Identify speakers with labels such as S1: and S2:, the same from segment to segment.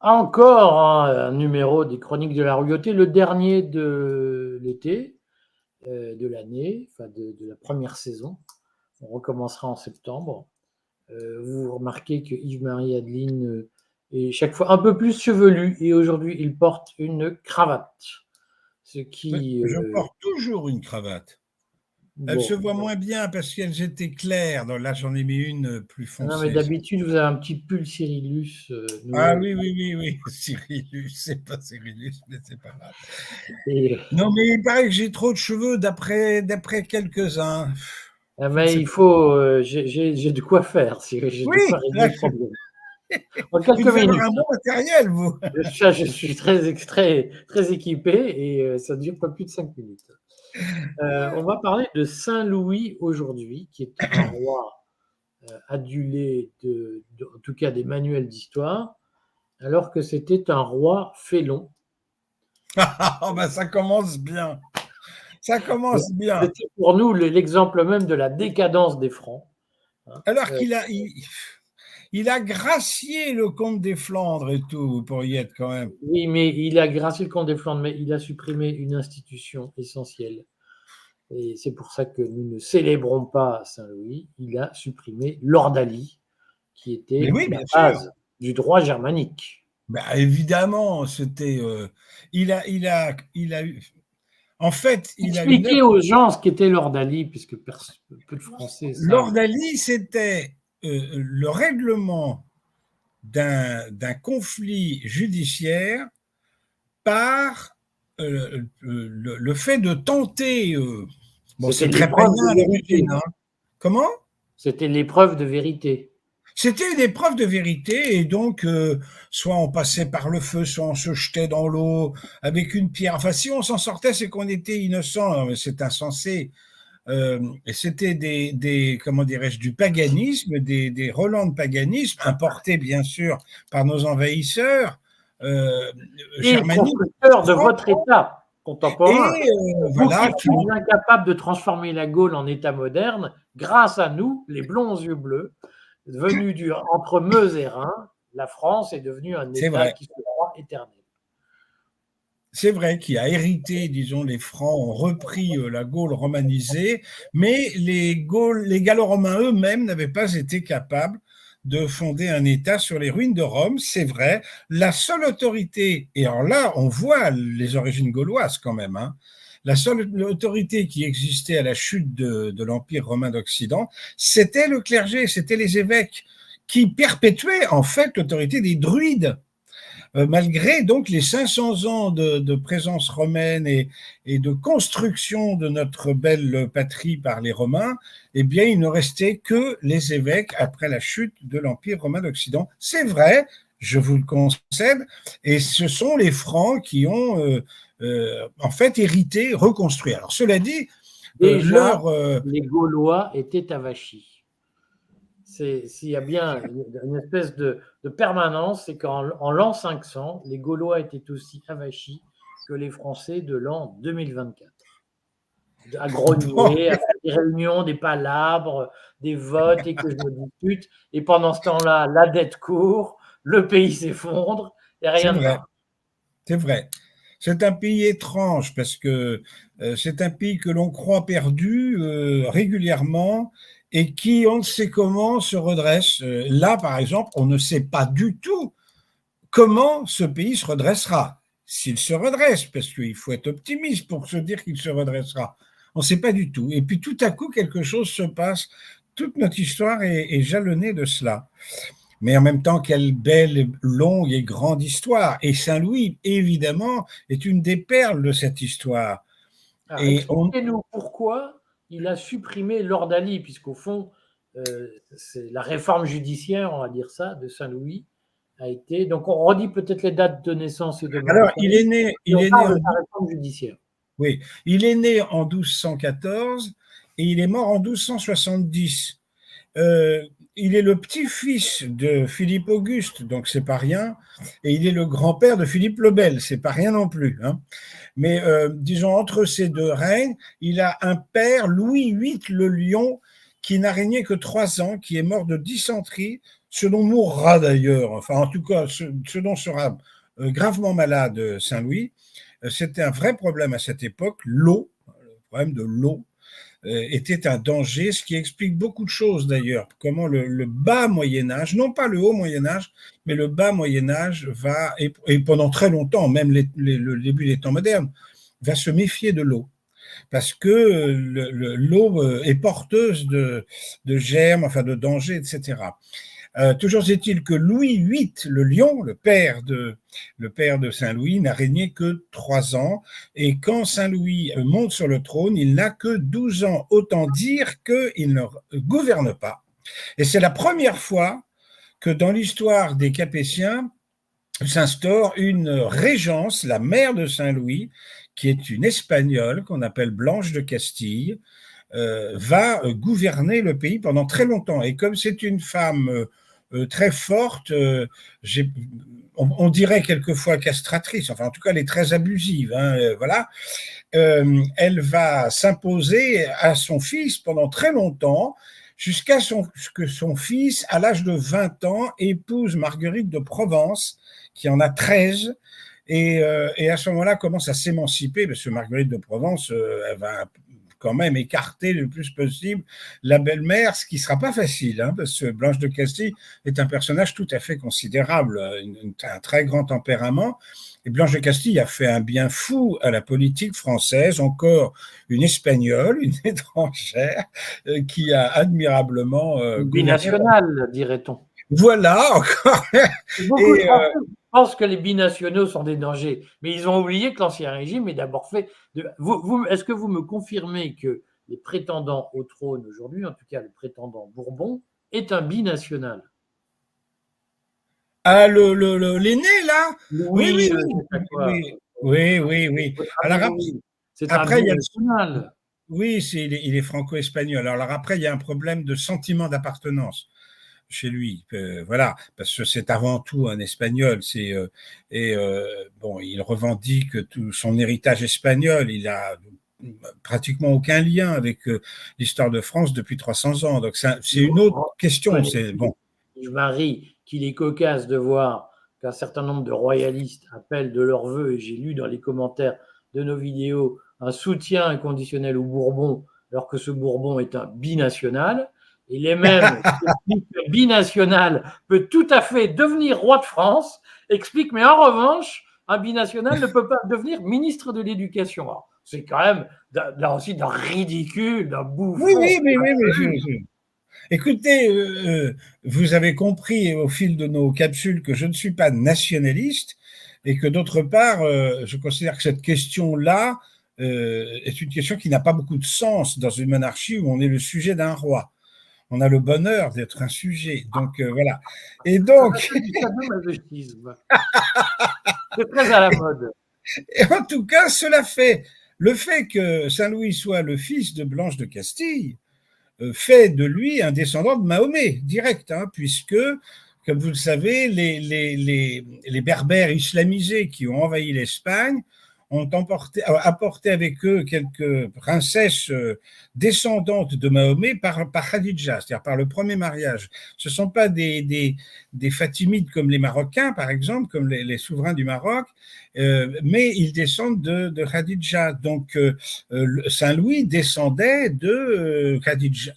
S1: Encore un numéro des Chroniques de la Royauté, le dernier de l'été, de l'année, enfin de la première saison. On recommencera en septembre. Vous remarquez que Yves-Marie Adeline est chaque fois un peu plus chevelu et aujourd'hui il porte une cravate. Ce qui,
S2: Je porte toujours une cravate. Elle se
S1: bon,
S2: voit moins bien parce qu'elles étaient claires. Donc là, j'en ai mis une plus
S1: non mais
S2: foncée.
S1: d'habitude vous avez un petit pull Cyrillus
S2: Ah
S1: noué.
S2: oui, oui, oui, oui. Cyrillus, c'est pas Cyrillus, mais c'est pas grave.
S1: Et,
S2: Non, mais il paraît que j'ai trop de cheveux d'après quelques-uns. Je ne
S1: mais
S2: sais
S1: il
S2: pas.
S1: faut, j'ai de quoi faire, j'ai de quoi
S2: Oui,
S1: régler
S2: là,
S1: le problème. En quelques
S2: vous devez avoir
S1: minutes.
S2: un bon matériel, vous.
S1: Je suis très équipé et ça ne dure pas plus de 5 minutes. On va parler de Saint Louis aujourd'hui, qui est un roi adulé en tout cas des manuels d'histoire, alors que c'était un roi félon.
S2: Oh, ben, ça commence bien. Ça commence bien.
S1: C'était pour nous l'exemple même de la décadence des Francs, hein.
S2: Alors il a gracié le comte des Flandres et tout, vous pourriez être quand même.
S1: Oui, mais il a gracié le camp des Flandres, mais il a supprimé une institution essentielle. Et c'est pour ça que nous ne célébrons pas Saint-Louis. Il a supprimé l'ordalie, qui
S2: Mais
S1: était
S2: oui,
S1: la
S2: bien sûr.
S1: base du droit germanique.
S2: Bah, évidemment, c'était. Il a eu. En fait, il a une
S1: Expliquez
S2: œuvre.
S1: aux gens ce qu'était l'ordalie, puisque peu de Français savent.
S2: L'ordalie, c'était le règlement d'un conflit judiciaire par le fait de tenter. Bon,
S1: C'était
S2: c'est très
S1: l'épreuve
S2: païen
S1: de
S2: à
S1: vérité.
S2: l'origine, hein. Comment?
S1: C'était l'épreuve de vérité.
S2: C'était une épreuve de vérité et donc soit on passait par le feu, soit on se jetait dans l'eau avec une pierre. Enfin, si on s'en sortait, c'est qu'on était innocent. C'est insensé. Et c'était comment dirais-je, du paganisme, des relents de paganisme importés bien sûr par nos envahisseurs
S1: Et
S2: germaniques,
S1: constructeur de
S2: francs,
S1: votre État contemporain.
S2: et
S1: Vous qui
S2: voilà qui
S1: êtes incapable de transformer la Gaule en État moderne, grâce à nous, les blonds aux yeux bleus, venus entre Meuse et Rhin, la France est devenue un
S2: c'est
S1: État
S2: vrai.
S1: qui se croit éternel.
S2: C'est vrai qu'il a hérité, disons, les Francs ont repris la Gaule romanisée, mais les Gallo-Romains eux-mêmes n'avaient pas été capables de fonder un État sur les ruines de Rome, c'est vrai. La seule autorité, et alors là, on voit les origines gauloises quand même, hein, la seule autorité qui existait à la chute de l'Empire romain d'Occident, c'était le clergé, c'était les évêques, qui perpétuaient en fait l'autorité des druides. Malgré donc les 500 ans de présence romaine et de construction de notre belle patrie par les Romains, eh bien, il ne restait que les évêques après la chute de l'Empire romain d'Occident. C'est vrai, je vous le concède, et ce sont les Francs qui ont en fait hérité, reconstruit. Alors, cela dit,
S1: Déjà,
S2: leur
S1: les Gaulois étaient avachis. S'il y a bien une espèce de permanence, c'est qu'en l'an 500, les Gaulois étaient aussi avachis que les Français de l'an 2024. À
S2: bon,
S1: grogner, à faire des réunions, des palabres, des votes et que je me dispute. Et pendant ce temps-là, la dette court, le pays s'effondre et
S2: c'est
S1: rien ne
S2: vrai,
S1: va.
S2: c'est vrai. C'est un pays étrange parce que c'est un pays que l'on croit perdu régulièrement et qui, on ne sait comment, se redresse. Là, par exemple, on ne sait pas du tout comment ce pays se redressera. S'il se redresse, parce qu'il faut être optimiste pour se dire qu'il se redressera. On ne sait pas du tout. Et puis tout à coup, quelque chose se passe. Toute notre histoire est jalonnée de cela. Mais en même temps, quelle belle, longue et grande histoire. Et Saint-Louis, évidemment, est une des perles de cette histoire.
S1: Alors,
S2: Et on,
S1: expliquez-nous pourquoi il a supprimé l'ordalie, puisqu'au fond, c'est la réforme judiciaire, on va dire ça, de Saint-Louis a été. Donc, on redit peut-être les dates de naissance et de mort de
S2: alors,
S1: Saint-Louis, et
S2: il
S1: on
S2: est né
S1: parle de
S2: en,
S1: sa réforme judiciaire.
S2: oui, il est né en 1214 et il est mort en 1270. Euh, il est le petit-fils de Philippe Auguste, donc c'est pas rien, et il est le grand-père de Philippe le Bel, c'est pas rien non plus, hein. Mais disons, entre ces deux règnes, il a un père, Louis VIII le Lion, qui n'a régné que 3 ans, qui est mort de dysenterie ce dont mourra d'ailleurs, enfin en tout cas ce dont sera gravement malade Saint-Louis, c'était un vrai problème à cette époque, l'eau, le problème de l'eau était un danger, ce qui explique beaucoup de choses d'ailleurs, comment le bas Moyen-Âge, non pas le haut Moyen-Âge, mais le bas Moyen-Âge va, et pendant très longtemps, même le début des temps modernes, va se méfier de l'eau. Parce que l'eau est porteuse de germes, enfin de dangers, etc. Toujours est-il que Louis VIII, le lion, le père de Saint-Louis, n'a régné que 3 ans. Et quand Saint-Louis monte sur le trône, il n'a que 12 ans. Autant dire qu'il ne gouverne pas. Et c'est la première fois que dans l'histoire des Capétiens s'instaure une régence, la mère de Saint-Louis, qui est une Espagnole qu'on appelle Blanche de Castille, va gouverner le pays pendant très longtemps. Et comme c'est une femme très forte, on dirait quelquefois castratrice, enfin en tout cas elle est très abusive, hein, voilà. Elle va s'imposer à son fils pendant très longtemps, jusqu'à ce que son fils, à l'âge de 20 ans, épouse Marguerite de Provence, qui en a 13, et à ce moment-là commence à s'émanciper, parce que Marguerite de Provence, elle va quand même écarter le plus possible la belle-mère, ce qui ne sera pas facile, hein, parce que Blanche de Castille est un personnage tout à fait considérable, un très grand tempérament. Et Blanche de Castille a fait un bien fou à la politique française, encore une Espagnole, une étrangère, qui a admirablement
S1: binationale, dirait-on.
S2: Voilà, encore.
S1: Beaucoup de Français pensent que les binationaux sont des dangers, mais ils ont oublié que l'Ancien Régime est d'abord fait de... Est-ce que vous me confirmez que les prétendants au trône aujourd'hui, en tout cas le prétendant Bourbon, est un binational?
S2: Ah, l'aîné, là? Oui,
S1: Oui,
S2: oui. Alors
S1: c'est un
S2: après,
S1: binational.
S2: Oui, il est franco-espagnol. Alors après, il y a un problème de sentiment d'appartenance chez lui, voilà, parce que c'est avant tout un Espagnol. Bon, il revendique tout son héritage espagnol. Il a pratiquement aucun lien avec l'histoire de France depuis 300 ans. Donc c'est une autre question. C'est bon.
S1: Je m'arrie qu'il est cocasse de voir qu'un certain nombre de royalistes appellent de leur vœu, et j'ai lu dans les commentaires de nos vidéos, un soutien inconditionnel au Bourbon, alors que ce Bourbon est un binational. Et les mêmes qui expliquent que binational peut tout à fait devenir roi de France, expliquent, mais en revanche, un binational ne peut pas devenir ministre de l'Éducation. C'est quand même, là aussi, d'un ridicule, d'un bouffon.
S2: Oui. Écoutez, vous avez compris au fil de nos capsules que je ne suis pas nationaliste et que d'autre part, je considère que cette question-là est une question qui n'a pas beaucoup de sens dans une monarchie où on est le sujet d'un roi. On a le bonheur d'être un sujet. Donc voilà. Et donc.
S1: C'est très à la mode.
S2: Et en tout cas, cela fait. Le fait que Saint-Louis soit le fils de Blanche de Castille fait de lui un descendant de Mahomet, direct, hein, puisque, comme vous le savez, les Berbères islamisés qui ont envahi l'Espagne ont apporté avec eux quelques princesses descendantes de Mahomet par Khadija, c'est-à-dire par le premier mariage. Ce ne sont pas des Fatimides comme les Marocains, par exemple, comme les souverains du Maroc, mais ils descendent de Khadija. Donc, Saint-Louis descendait de Khadija,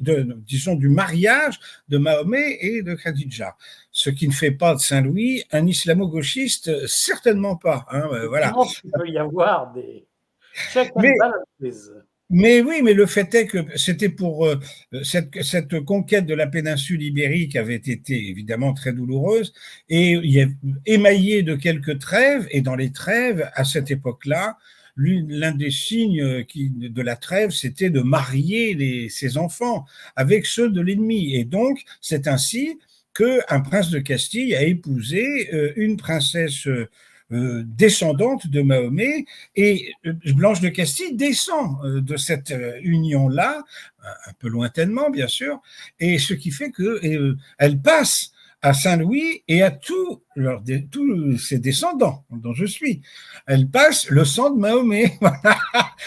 S2: disons, du mariage de Mahomet et de Khadija. Ce qui ne fait pas de Saint-Louis un islamo-gauchiste, certainement pas. Hein, voilà.
S1: Il peut y avoir des checks and balances.
S2: Mais oui, mais le fait est que c'était pour cette conquête de la péninsule ibérique avait été évidemment très douloureuse et il est émaillé de quelques trêves. Et dans les trêves, à cette époque-là, l'un des signes de la trêve, c'était de marier ses enfants avec ceux de l'ennemi. Et donc, c'est ainsi qu'un prince de Castille a épousé une princesse descendante de Mahomet, et Blanche de Castille descend de cette union-là, un peu lointainement bien sûr, et ce qui fait qu'elle passe à Saint-Louis et à tous ses descendants, dont je suis. Elle passe le sang de Mahomet. Voilà.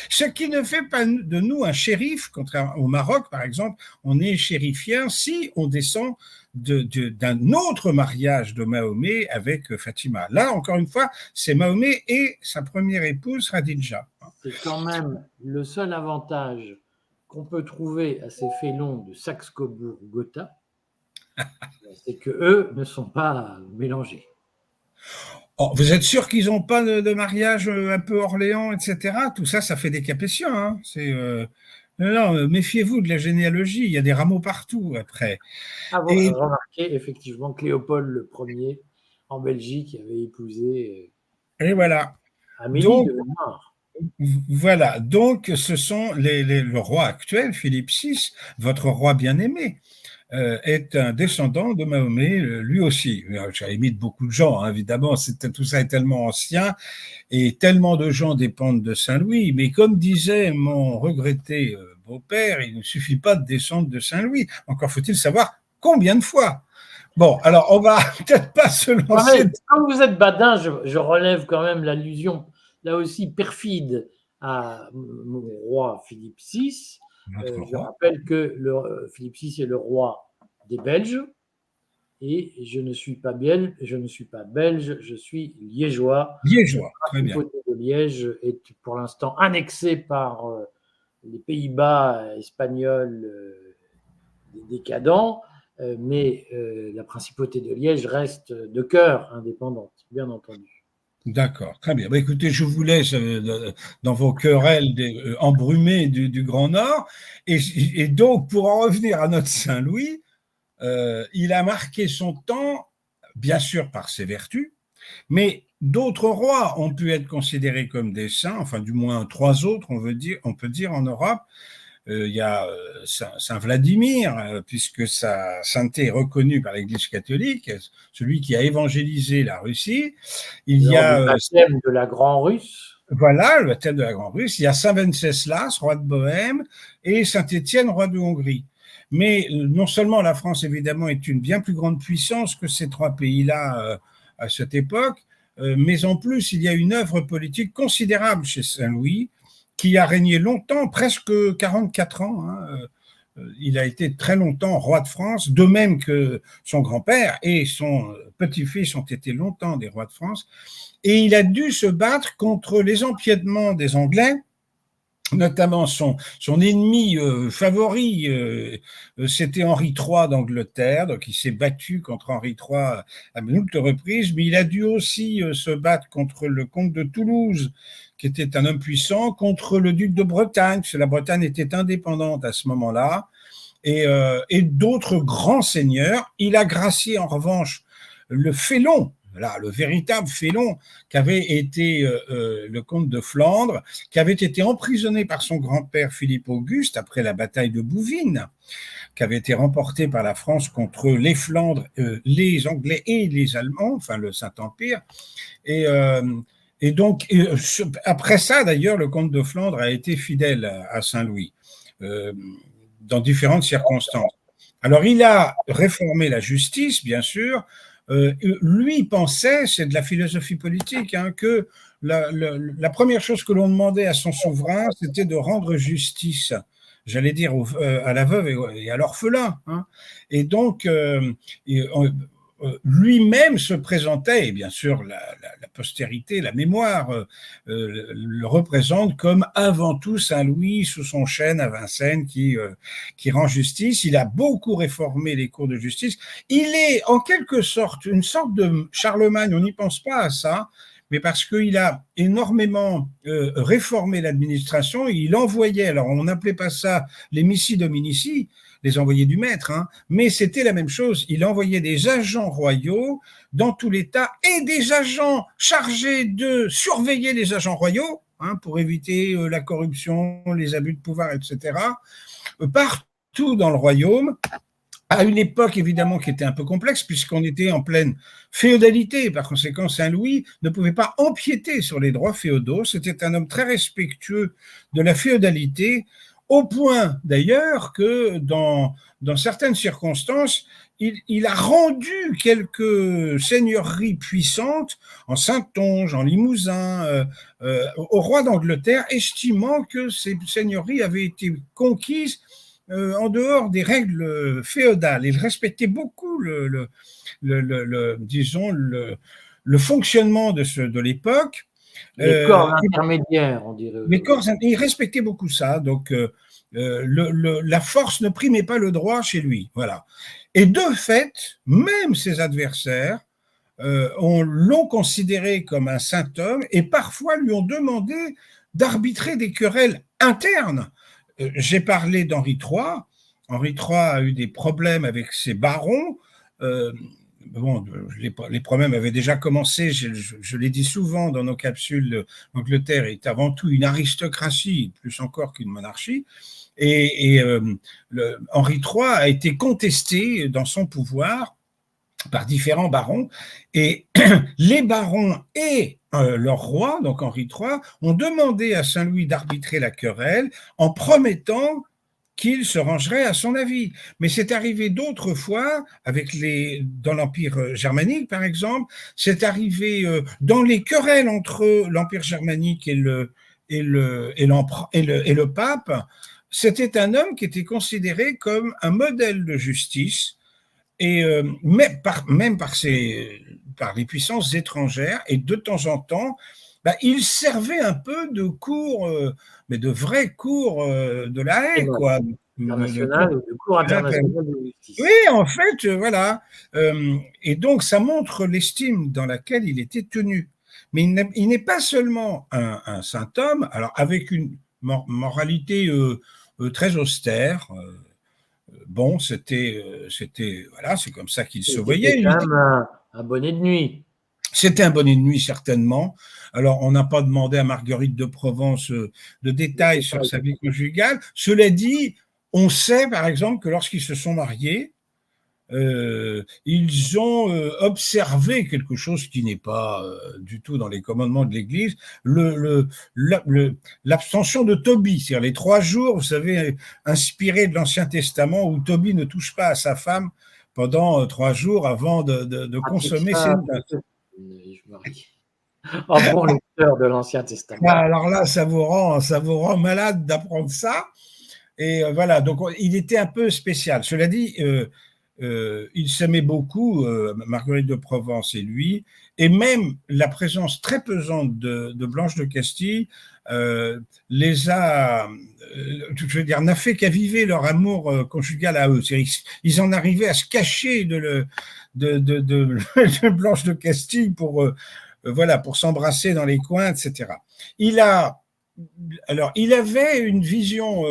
S2: Ce qui ne fait pas de nous un shérif, contrairement au Maroc, par exemple, on est chérifien si on descend d'un autre mariage de Mahomet avec Fatima. Là, encore une fois, c'est Mahomet et sa première épouse, Khadija.
S1: C'est quand même le seul avantage qu'on peut trouver à ces félons de Saxe-Cobourg-Gotha, c'est que eux ne sont pas mélangés.
S2: Oh, vous êtes sûr qu'ils n'ont pas de mariage un peu Orléans, etc. Tout ça, ça fait des capétiens. Hein. Non, méfiez-vous de la généalogie. Il y a des rameaux partout après.
S1: Ah, vous remarquez effectivement que Léopold Ier en Belgique avait épousé
S2: et voilà.
S1: Amélie de Weimar.
S2: Voilà, donc ce sont le roi actuel, Philippe VI, votre roi bien-aimé, est un descendant de Mahomet, lui aussi. Ça imite beaucoup de gens, hein, évidemment, tout ça est tellement ancien et tellement de gens dépendent de Saint-Louis. Mais comme disait mon regretté beau-père, il ne suffit pas de descendre de Saint-Louis. Encore faut-il savoir combien de fois. Bon, alors on va peut-être pas se lancer.
S1: Ouais, comme vous êtes badin, je relève quand même l'allusion, là aussi perfide, à mon roi Philippe VI. Je rappelle que Philippe VI est le roi des Belges et je ne suis pas belge, je suis liégeois.
S2: Liégeois, très bien.
S1: La principauté de Liège est pour l'instant annexée par les Pays-Bas espagnols décadents, mais la principauté de Liège reste de cœur indépendante, bien entendu.
S2: D'accord, très bien. Bah, écoutez, je vous laisse dans vos querelles embrumées du Grand Nord. Et donc, pour en revenir à notre Saint-Louis, il a marqué son temps, bien sûr par ses vertus, mais d'autres rois ont pu être considérés comme des saints, enfin du moins 3 autres, on peut dire en Europe. Il y a Saint Vladimir, puisque sa sainteté est reconnue par l'Église catholique, celui qui a évangélisé la Russie. Il y a
S1: le baptême de la Grand-Russe.
S2: Voilà, le baptême de la Grand-Russe. Il y a Saint Venceslas, roi de Bohême, et Saint Étienne, roi de Hongrie. Mais non seulement la France, évidemment, est une bien plus grande puissance que ces 3 pays-là à cette époque, mais en plus, il y a une œuvre politique considérable chez Saint-Louis, qui a régné longtemps, presque 44 ans. Hein. Il a été très longtemps roi de France, de même que son grand-père et son petit-fils ont été longtemps des rois de France. Et il a dû se battre contre les empiétements des Anglais, notamment son ennemi favori, c'était Henri III d'Angleterre, donc il s'est battu contre Henri III à moult reprises, mais il a dû aussi se battre contre le comte de Toulouse, qui était un homme puissant, contre le duc de Bretagne, parce que la Bretagne était indépendante à ce moment-là, et d'autres grands seigneurs. Il a gracié en revanche le félon, là, le véritable félon qu'avait été le comte de Flandre, qui avait été emprisonné par son grand-père Philippe Auguste après la bataille de Bouvines, qui avait été remportée par la France contre les Flandres, les Anglais et les Allemands, enfin le Saint-Empire. Et donc, après ça, d'ailleurs, le comte de Flandre a été fidèle à Saint-Louis, dans différentes circonstances. Alors, il a réformé la justice, bien sûr. Lui pensait, c'est de la philosophie politique, hein, que la première chose que l'on demandait à son souverain, c'était de rendre justice, j'allais dire, à la veuve et à l'orphelin. Hein. Et donc, lui-même se présentait, et bien sûr la postérité, la mémoire le représente comme avant tout Saint-Louis sous son chêne à Vincennes qui rend justice. Il a beaucoup réformé les cours de justice. Il est en quelque sorte une sorte de Charlemagne, on n'y pense pas à ça, mais parce qu'il a énormément réformé l'administration. Il envoyait, alors on n'appelait pas ça les missi dominici, les envoyés du maître, hein, mais c'était la même chose. Il envoyait des agents royaux dans tout l'État et des agents chargés de surveiller les agents royaux, hein, pour éviter la corruption, les abus de pouvoir, etc., partout dans le royaume, à une époque évidemment qui était un peu complexe puisqu'on était en pleine féodalité. Par conséquent, Saint-Louis ne pouvait pas empiéter sur les droits féodaux. C'était un homme très respectueux de la féodalité, au point d'ailleurs que dans certaines circonstances, il a rendu quelques seigneuries puissantes en Saintonge, en Limousin, au roi d'Angleterre, estimant que ces seigneuries avaient été conquises en dehors des règles féodales. Il respectait beaucoup disons, le fonctionnement de l'époque.
S1: Les corps intermédiaires, on dirait.
S2: Les corps, il respectait beaucoup ça. Donc, la force ne primait pas le droit chez lui. Voilà. Et de fait, même ses adversaires l'ont considéré comme un saint homme et parfois lui ont demandé d'arbitrer des querelles internes. J'ai parlé d'Henri III. Henri III a eu des problèmes avec ses barons. Bon, les problèmes avaient déjà commencé, je l'ai dit souvent dans nos capsules, l'Angleterre est avant tout une aristocratie, plus encore qu'une monarchie, et Henri III a été contesté dans son pouvoir par différents barons, et les barons et leur roi, donc Henri III, ont demandé à Saint-Louis d'arbitrer la querelle en promettant qu'il se rangerait à son avis. Mais c'est arrivé d'autres fois, dans l'Empire germanique, par exemple, c'est arrivé dans les querelles entre l'Empire germanique et le pape. C'était un homme qui était considéré comme un modèle de justice, et même par les puissances étrangères, et de temps en temps, il servait un peu de cours, mais de vrais cours de la Haye, quoi.
S1: International, de cours international de justice.
S2: Oui, en fait, voilà. Et donc, ça montre l'estime dans laquelle il était tenu. Mais il n'est pas seulement un saint homme, alors avec une moralité très austère. Bon, c'était, voilà, c'est comme ça qu'il se voyait.
S1: C'était quand même un bonnet de nuit.
S2: C'était un bonnet de nuit, certainement. Alors, on n'a pas demandé à Marguerite de Provence de détails sur sa vie conjugale. Cela dit, on sait, par exemple, que lorsqu'ils se sont mariés, ils ont observé quelque chose qui n'est pas du tout dans les commandements de l'Église, l'abstention de Tobie, c'est-à-dire les 3 jours, vous savez, inspirés de l'Ancien Testament, où Tobie ne touche pas à sa femme pendant 3 jours avant de consommer ses noces.
S1: Je me ris. En bon lecteur de l'Ancien Testament.
S2: Alors là, ça vous rend malade d'apprendre ça. Et voilà, donc il était un peu spécial. Cela dit, il s'aimait beaucoup, Marguerite de Provence et lui, et même la présence très pesante de Blanche de Castille les a, je veux dire, n'a fait qu'aviver leur amour conjugal à eux. Ils en arrivaient à se cacher de Blanche de Castille pour s'embrasser dans les coins, etc. Il avait une vision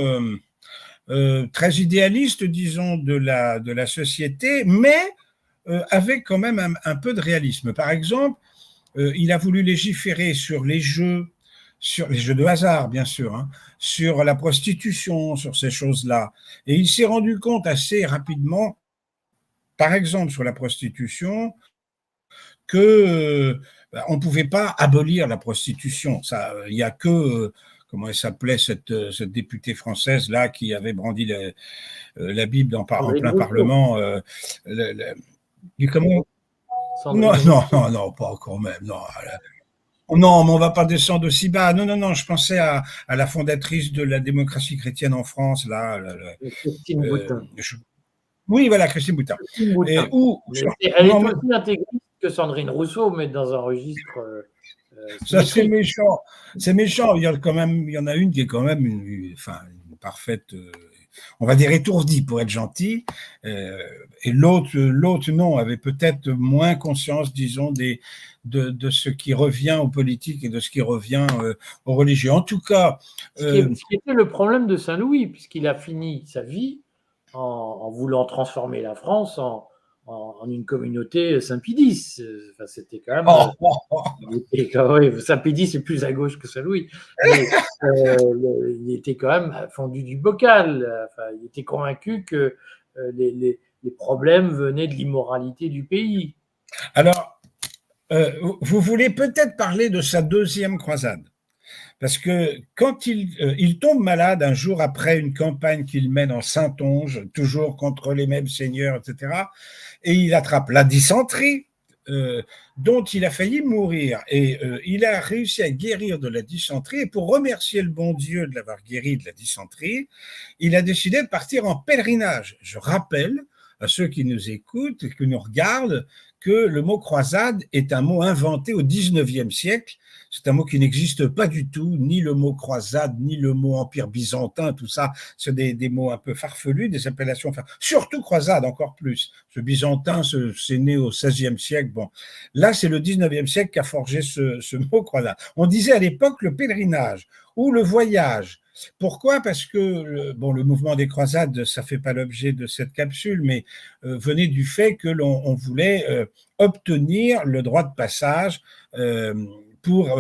S2: très idéaliste, disons, de la société, mais avec quand même un peu de réalisme. Par exemple, il a voulu légiférer sur les jeux de hasard, bien sûr, hein, sur la prostitution, sur ces choses-là. Et il s'est rendu compte assez rapidement, par exemple sur la prostitution, que on ne pouvait pas abolir la prostitution. Il n'y a que comment elle s'appelait cette députée française là qui avait brandi la Bible en plein Parlement. Comment non, pas encore même. Non, mais on ne va pas descendre aussi bas. Non, je pensais à la fondatrice de la démocratie chrétienne en France, là.
S1: Christine Boutin.
S2: Oui, voilà, Christine Boutin.
S1: Elle est aussi intégriste que Sandrine Rousseau, mais dans un registre.
S2: Ça, c'est méchant. C'est méchant. Il y en a une qui est quand même une parfaite, on va dire étourdie pour être gentil. Et l'autre, non, avait peut-être moins conscience, disons, de ce qui revient aux politiques et de ce qui revient aux religieux. En tout cas.
S1: Ce qui était le problème de Saint-Louis, puisqu'il a fini sa vie en voulant transformer la France en une communauté Saint-Pédis. Enfin, c'était quand même. Saint-Pédis est plus à gauche que Saint-Louis. Mais il était quand même fondu du bocal. Enfin, il était convaincu que les problèmes venaient de l'immoralité du pays.
S2: Alors, vous voulez peut-être parler de sa 2e croisade. Parce que quand il tombe malade un jour après une campagne qu'il mène en Saintonge, toujours contre les mêmes seigneurs, etc., et il attrape la dysenterie, dont il a failli mourir. Et il a réussi à guérir de la dysenterie. Et pour remercier le bon Dieu de l'avoir guéri de la dysenterie, il a décidé de partir en pèlerinage. Je rappelle à ceux qui nous écoutent et qui nous regardent que le mot croisade est un mot inventé au XIXe siècle. C'est un mot qui n'existe pas du tout, ni le mot croisade, ni le mot empire byzantin, tout ça, c'est des mots un peu farfelus, des appellations farfelues. Surtout croisade, encore plus. Ce byzantin, c'est né au XVIe siècle. Bon, là, c'est le XIXe siècle qui a forgé ce mot croisade. On disait à l'époque le pèlerinage ou le voyage. Pourquoi? Parce que le mouvement des croisades, ça fait pas l'objet de cette capsule, mais venait du fait que l'on voulait obtenir le droit de passage pour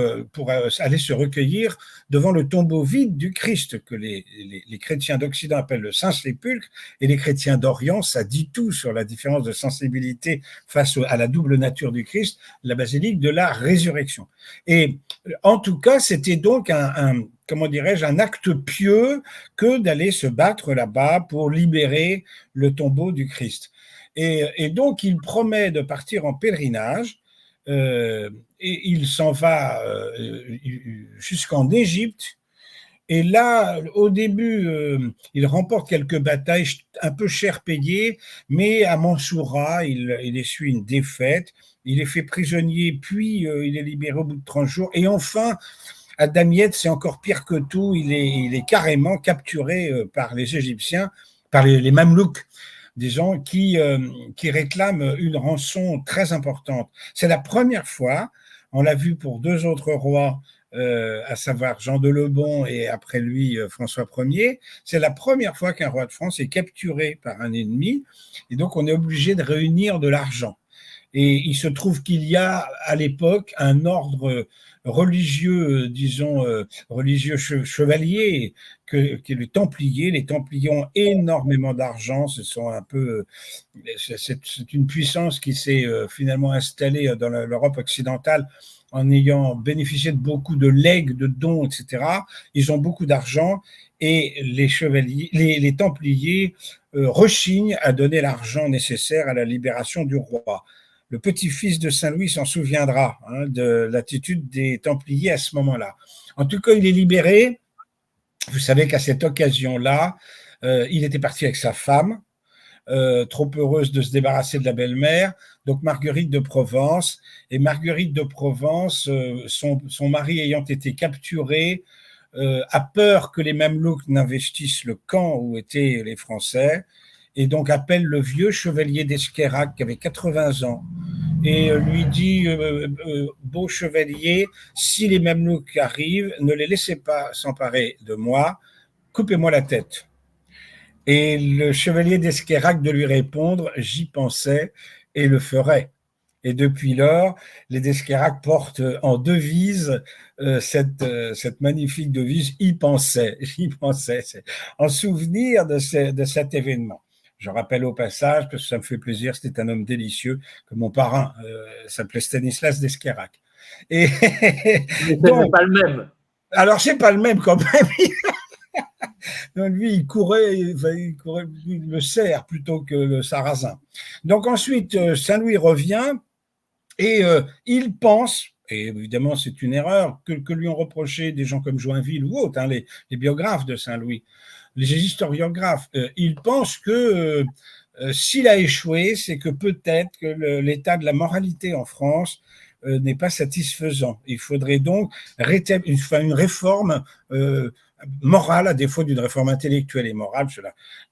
S2: aller se recueillir devant le tombeau vide du Christ, que les chrétiens d'Occident appellent le Saint-Sépulcre, et les chrétiens d'Orient, ça dit tout sur la différence de sensibilité face à la double nature du Christ, la basilique de la résurrection. Et en tout cas, c'était donc comment dirais-je, un acte pieux que d'aller se battre là-bas pour libérer le tombeau du Christ. Et donc, il promet de partir en pèlerinage, et il s'en va jusqu'en Égypte. Et là, au début, il remporte quelques batailles un peu cher payées, mais à Mansoura, il essuie une défaite. Il est fait prisonnier, puis il est libéré au bout de 30 jours. Et enfin, à Damiette, c'est encore pire que tout. Il est carrément capturé par les Égyptiens, par les Mamelouks, disons, qui réclament une rançon très importante. C'est la première fois, on l'a vu pour deux autres rois, à savoir Jean de Lebon et après lui François Ier, c'est la première fois qu'un roi de France est capturé par un ennemi, et donc on est obligé de réunir de l'argent. Et il se trouve qu'il y a à l'époque un ordre religieux, disons, religieux chevalier, qui est le Templier. Les Templiers ont énormément d'argent. Ce sont un peu, c'est une puissance qui s'est finalement installée dans l'Europe occidentale en ayant bénéficié de beaucoup de legs, de dons, etc. Ils ont beaucoup d'argent et les chevaliers, les Templiers rechignent à donner l'argent nécessaire à la libération du roi. Le petit-fils de Saint-Louis s'en souviendra de l'attitude des Templiers à ce moment-là. En tout cas, il est libéré. Vous savez qu'à cette occasion-là, il était parti avec sa femme, trop heureuse de se débarrasser de la belle-mère, donc Marguerite de Provence. Et Marguerite de Provence, son mari ayant été capturé, a peur que les Mamelouks n'investissent le camp où étaient les Français, et donc appelle le vieux chevalier d'Esquerrac qui avait 80 ans et lui dit beau chevalier, si les Mamelouks arrivent, ne les laissez pas s'emparer de moi, coupez-moi la tête. Et le chevalier d'Esquerrac de lui répondre, j'y pensais et le ferai. Et depuis lors, les d'Esquerrac portent en devise cette magnifique devise, y pensait, en souvenir de cet événement. Je rappelle au passage, parce que ça me fait plaisir, c'était un homme délicieux, que mon parrain s'appelait Stanislas d'Esquerrac.
S1: Et donc, pas le même.
S2: Alors, c'est pas le même quand même. Donc, lui, il courait le cerf plutôt que le sarrasin. Donc ensuite, Saint-Louis revient et il pense, et évidemment c'est une erreur que lui ont reproché des gens comme Joinville ou autres, les biographes de Saint-Louis, les historiographes, ils pensent que s'il a échoué, c'est que peut-être que l'état de la moralité en France n'est pas satisfaisant. Il faudrait donc une réforme morale, à défaut d'une réforme intellectuelle et morale.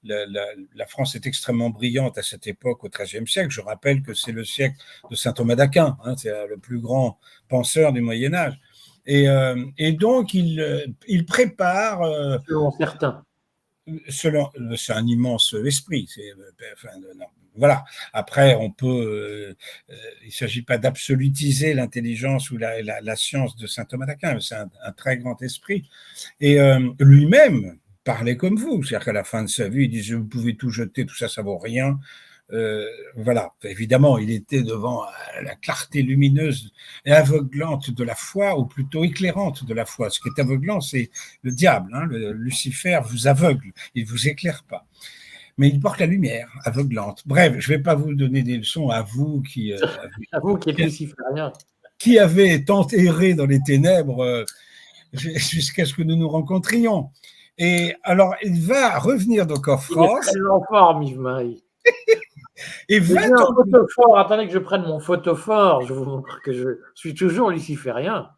S2: La France est extrêmement brillante à cette époque, au XIIIe siècle. Je rappelle que c'est le siècle de saint Thomas d'Aquin, c'est le plus grand penseur du Moyen-Âge. Et donc, il prépare...
S1: selon certains.
S2: C'est un immense esprit. Voilà. Après, on peut. Il ne s'agit pas d'absolutiser l'intelligence ou la science de saint Thomas d'Aquin. C'est un très grand esprit. Et lui-même parlait comme vous. C'est-à-dire qu'à la fin de sa vie, il disait vous pouvez tout jeter, tout ça, ça vaut rien. Voilà, évidemment, il était devant la clarté lumineuse et aveuglante de la foi, ou plutôt éclairante de la foi. Ce qui est aveuglant, c'est le diable, hein, Lucifer vous aveugle, il ne vous éclaire pas. Mais il porte la lumière aveuglante. Bref, je ne vais pas vous donner des leçons à vous
S1: À vous qui êtes luciférien.
S2: Qui avez tant erré dans les ténèbres jusqu'à ce que nous nous rencontrions. Et alors, il va revenir donc en France.
S1: Il est très en forme, Yves-Marie.
S2: Et 20
S1: ans.
S2: ans.
S1: Photophore, attendez que je prenne mon photophore, je vous montre que je suis toujours luciférien.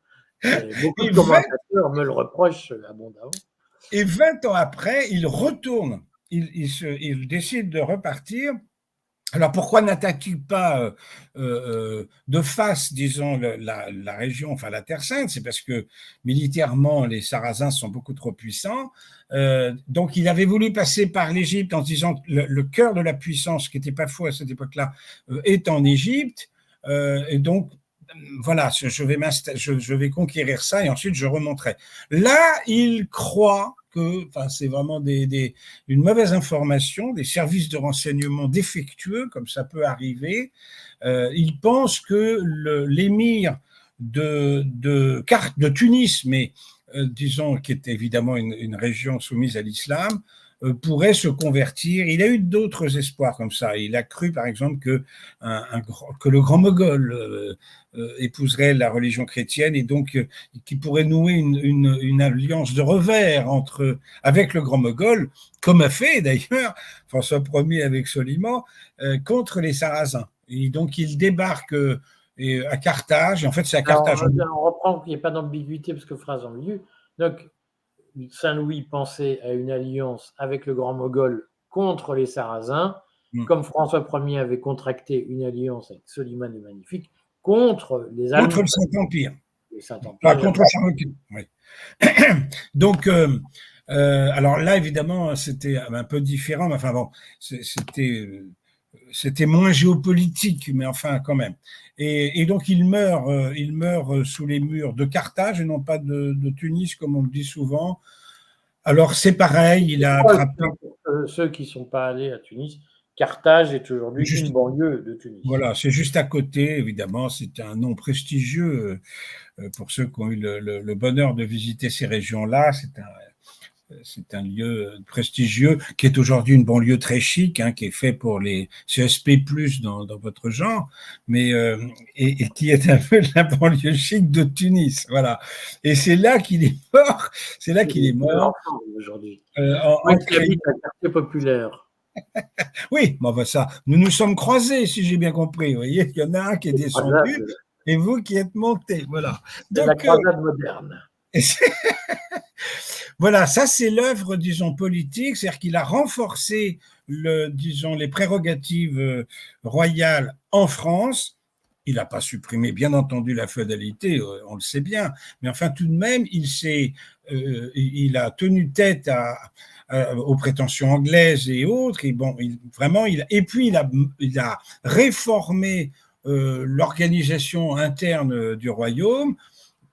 S1: Beaucoup de commentateurs me le reprochent abondamment.
S2: Et 20 ans après, il retourne. Il décide de repartir. Alors pourquoi n'attaque-t-il pas de face, disons, la région, enfin la Terre Sainte? C'est parce que militairement, les Sarrasins sont beaucoup trop puissants. Donc il avait voulu passer par l'Égypte en se disant que le cœur de la puissance, qui n'était pas faux à cette époque-là, est en Égypte. Et donc, voilà, je vais conquérir ça et ensuite je remonterai. Là, il croit que, enfin, c'est vraiment une mauvaise information, des services de renseignement défectueux, comme ça peut arriver. Il pense que l'émir de Tunis, mais disons qui est évidemment une région soumise à l'islam, pourrait se convertir. Il a eu d'autres espoirs comme ça. Il a cru, par exemple, que le grand Mogol épouserait la religion chrétienne et donc qui pourrait nouer une alliance de revers avec le grand Mogol, comme a fait d'ailleurs François Ier avec Soliman, contre les Sarrasins. Et donc il débarque à Carthage. En fait, c'est à Carthage.
S1: On reprend qu'il n'y ait pas d'ambiguïté parce que phrase ambiguë. Donc Saint-Louis pensait à une alliance avec le grand Mogol contre les Sarrasins, comme François Ier avait contracté une alliance avec Soliman le Magnifique contre les Allemands.
S2: Contre le Saint-Empire.
S1: Pas
S2: contre Charles Quint. Oui. Donc, alors là, évidemment, c'était un peu différent, mais enfin bon, c'était moins géopolitique, mais enfin quand même. Et donc il meurt sous les murs de Carthage et non pas de Tunis, comme on le dit souvent. Alors c'est pareil, il a attrapé.
S1: Ceux qui ne sont pas allés à Tunis, Carthage est aujourd'hui une banlieue de Tunis.
S2: Voilà, c'est juste à côté, évidemment, c'est un nom prestigieux pour ceux qui ont eu le bonheur de visiter ces régions-là. C'est un lieu prestigieux qui est aujourd'hui une banlieue très chic, hein, qui est fait pour les CSP+, dans votre genre, mais et qui est un peu la banlieue chic de Tunis, voilà. Et c'est là qu'il est mort. C'est là qu'il est mort
S1: aujourd'hui.
S2: Qui
S1: habite un quartier populaire.
S2: Oui, bon, ça, nous nous sommes croisés, si j'ai bien compris. Vous voyez, il y en a un qui est descendu et vous qui êtes monté, voilà.
S1: Donc, la croisade moderne.
S2: Voilà, ça c'est l'œuvre, disons, politique, c'est-à-dire qu'il a renforcé, les prérogatives royales en France. Il n'a pas supprimé, bien entendu, la féodalité, on le sait bien, mais enfin tout de même, il a tenu tête aux prétentions anglaises et autres. Et bon, puis il a réformé l'organisation interne du royaume,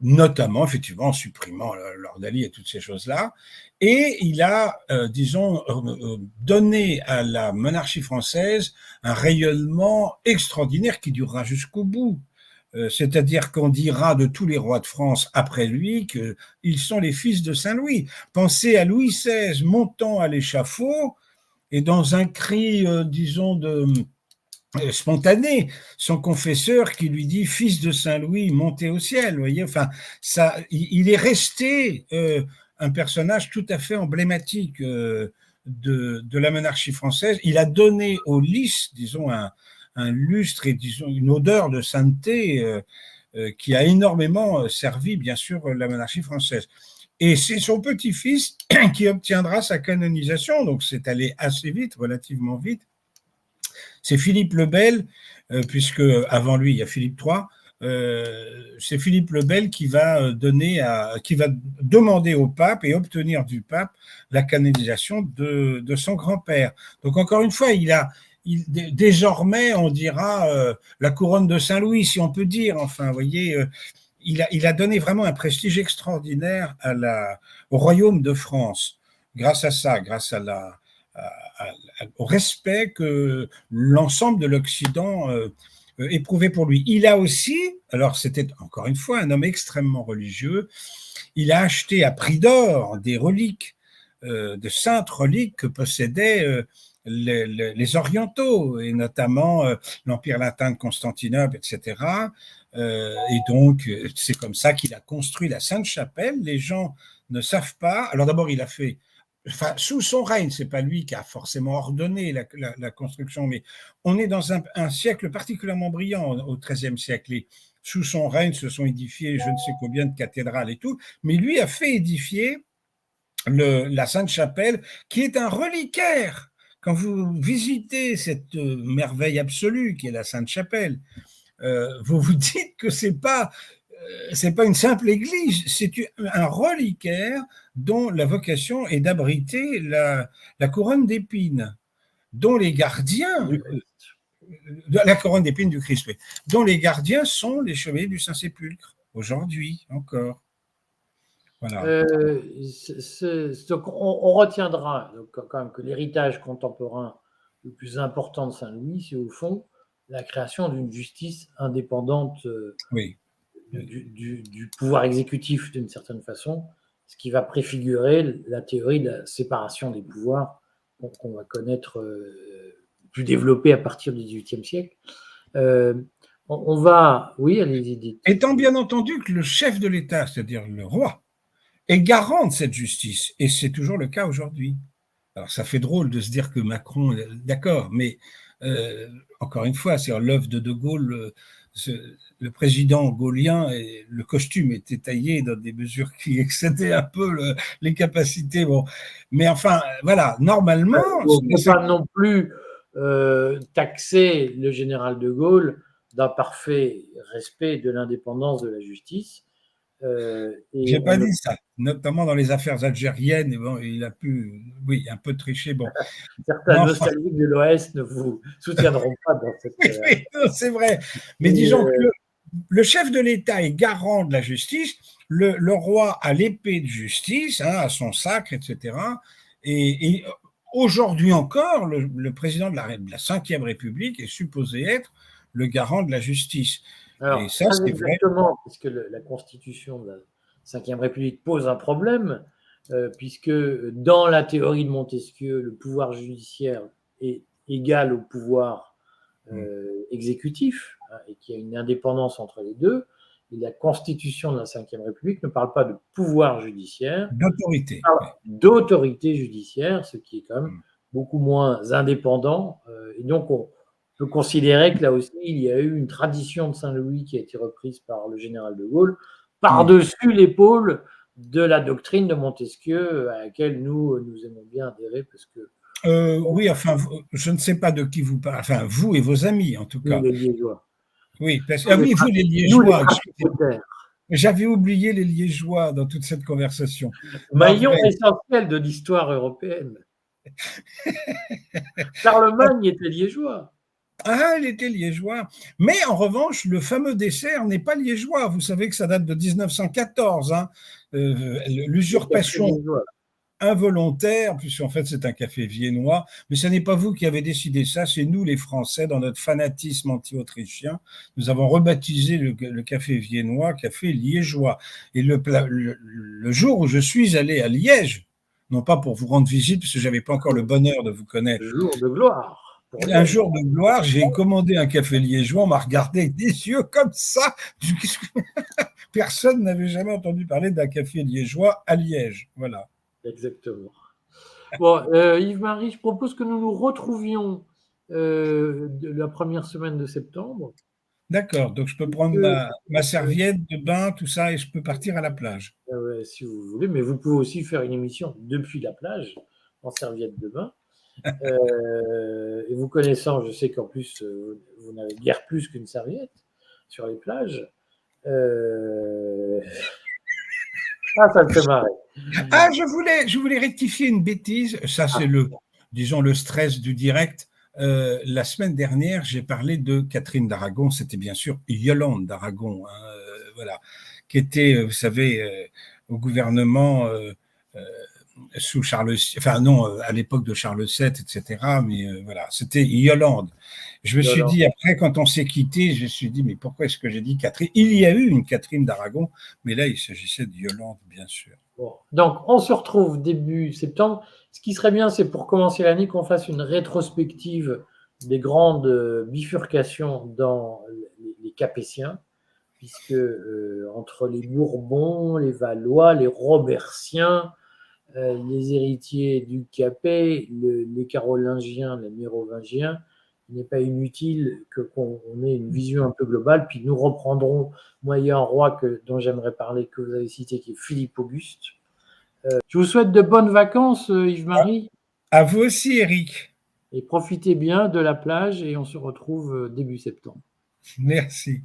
S2: notamment, effectivement, en supprimant l'ordalie et toutes ces choses-là. Et il a, donné à la monarchie française un rayonnement extraordinaire qui durera jusqu'au bout. C'est-à-dire qu'on dira de tous les rois de France après lui qu'ils sont les fils de Saint-Louis. Pensez à Louis XVI montant à l'échafaud et dans un cri, spontané, son confesseur qui lui dit fils de Saint-Louis, montez au ciel. Vous voyez, enfin, ça, il est resté un personnage tout à fait emblématique de la monarchie française. Il a donné au lys, disons, un lustre et disons une odeur de sainteté qui a énormément servi, bien sûr, la monarchie française. Et c'est son petit-fils qui obtiendra sa canonisation, donc c'est allé assez vite, relativement vite. C'est Philippe le Bel, puisque avant lui, il y a Philippe III. C'est Philippe le Bel qui va demander au pape et obtenir du pape la canonisation de son grand-père. Donc encore une fois, désormais, on dira la couronne de Saint-Louis, si on peut dire. Enfin, vous voyez, il a donné vraiment un prestige extraordinaire au royaume de France, grâce à ça, grâce à au respect que l'ensemble de l'Occident éprouvait pour lui. Il a aussi, alors c'était encore une fois un homme extrêmement religieux, il a acheté à prix d'or des reliques, de saintes reliques que possédaient les orientaux, et notamment l'Empire latin de Constantinople, etc. Et donc, c'est comme ça qu'il a construit la Sainte-Chapelle. Les gens ne savent pas. Alors d'abord, il a fait, enfin, sous son règne, c'est pas lui qui a forcément ordonné la construction, mais on est dans un siècle particulièrement brillant au XIIIe siècle. Et sous son règne se sont édifiées je ne sais combien de cathédrales et tout, mais lui a fait édifier la Sainte-Chapelle, qui est un reliquaire. Quand vous visitez cette merveille absolue qui est la Sainte-Chapelle, vous vous dites que c'est pas une simple église, c'est un reliquaire dont la vocation est d'abriter la couronne d'épines, dont les gardiens, la couronne d'épines du Christ, oui, dont les gardiens sont les chevaliers du Saint-Sépulcre, aujourd'hui encore. Voilà.
S1: Donc on retiendra donc, quand même que l'héritage contemporain le plus important de Saint-Louis, c'est au fond la création d'une justice indépendante
S2: oui.
S1: du pouvoir exécutif d'une certaine façon, ce qui va préfigurer la théorie de la séparation des pouvoirs qu'on va connaître plus développée à partir du XVIIIe siècle. On va, oui, allez-y, dites.
S2: Étant bien entendu que le chef de l'État, c'est-à-dire le roi, est garant de cette justice, et c'est toujours le cas aujourd'hui. Alors ça fait drôle de se dire que Macron, d'accord, mais encore une fois, c'est l'œuvre de Gaulle, le président gaulien, et le costume était taillé dans des mesures qui excédaient un peu les capacités. Bon. Mais enfin, voilà, normalement...
S1: On ne peut pas non plus taxer le général de Gaulle d'un parfait respect de l'indépendance de la justice.
S2: J'ai pas dit ça, notamment dans les affaires algériennes. Bon, il a pu, oui, un peu tricher. Bon,
S1: certains nostalgiques de l'OS ne vous soutiendront pas dans cette.
S2: Oui, c'est vrai. Mais disons que le chef de l'État est garant de la justice. Le roi a l'épée de justice, hein, a son sacre, etc. Et aujourd'hui encore, le président de la Ve République est supposé être le garant de la justice.
S1: Alors,
S2: et ça, c'est
S1: exactement, vrai. Puisque la Constitution de la Ve République pose un problème, puisque dans la théorie de Montesquieu, le pouvoir judiciaire est égal au pouvoir exécutif, hein, et qu'il y a une indépendance entre les deux. Et la Constitution de la Ve République ne parle pas de pouvoir judiciaire,
S2: d'autorité.
S1: D'autorité judiciaire, ce qui est quand même beaucoup moins indépendant. Et donc, on peut considérer que là aussi, il y a eu une tradition de Saint-Louis qui a été reprise par le général de Gaulle, par-dessus l'épaule de la doctrine de Montesquieu, à laquelle nous aimons bien adhérer, parce que...
S2: oui, enfin, je ne sais pas de qui vous parlez, enfin, vous et vos amis, en tout cas.
S1: Les Liégeois.
S2: Oui, parce que, oui, vous, les Liégeois.
S1: Les
S2: J'avais oublié les Liégeois dans toute cette conversation.
S1: Maillon essentiel de l'histoire européenne. Charlemagne était liégeois.
S2: Ah, il était liégeois. Mais en revanche, le fameux dessert n'est pas liégeois. Vous savez que ça date de 1914. Hein. L'usurpation involontaire, puisqu'en fait c'est un café viennois, mais ce n'est pas vous qui avez décidé ça, c'est nous les Français, dans notre fanatisme anti-autrichien, nous avons rebaptisé le café viennois café liégeois. Et le jour où je suis allé à Liège, non pas pour vous rendre visite, parce que je n'avais pas encore le bonheur de vous connaître.
S1: Jour de gloire.
S2: Un jour de gloire, j'ai commandé un café liégeois, on m'a regardé avec des yeux comme ça. Personne n'avait jamais entendu parler d'un café liégeois à Liège. Voilà.
S1: Exactement. Bon, Yves-Marie, je propose que nous nous retrouvions la première semaine de septembre.
S2: D'accord, donc je peux prendre ma serviette de bain, tout ça, et je peux partir à la plage.
S1: Si vous voulez, mais vous pouvez aussi faire une émission depuis la plage, en serviette de bain. Et vous connaissant, je sais qu'en plus, vous n'avez guère plus qu'une serviette sur les plages. Ah, ça me fait marrer.
S2: Ah, je voulais rectifier une bêtise. Ça, c'est disons, le stress du direct. La semaine dernière, j'ai parlé de Catherine d'Aragon. C'était bien sûr Yolande d'Aragon, hein, voilà, qui était, vous savez, au gouvernement sous Charles, enfin non, à l'époque de Charles VII, etc. Mais voilà, c'était Yolande. Je me suis dit, après, quand on s'est quitté, je me suis dit, mais pourquoi est-ce que j'ai dit Catherine? Il y a eu une Catherine d'Aragon, mais là, il s'agissait de Yolande, bien sûr.
S1: Bon. Donc, on se retrouve début septembre. Ce qui serait bien, c'est pour commencer l'année qu'on fasse une rétrospective des grandes bifurcations dans les Capétiens, puisque entre les Bourbons, les Valois, les Robertiens, les héritiers du Capet, les Carolingiens, les Mérovingiens, il n'est pas inutile qu'on ait une vision un peu globale. Puis nous reprendrons, moi, il y a un roi dont j'aimerais parler, que vous avez cité, qui est Philippe Auguste. Je vous souhaite de bonnes vacances, Yves-Marie.
S2: À vous aussi, Eric.
S1: Et profitez bien de la plage et on se retrouve début septembre.
S2: Merci.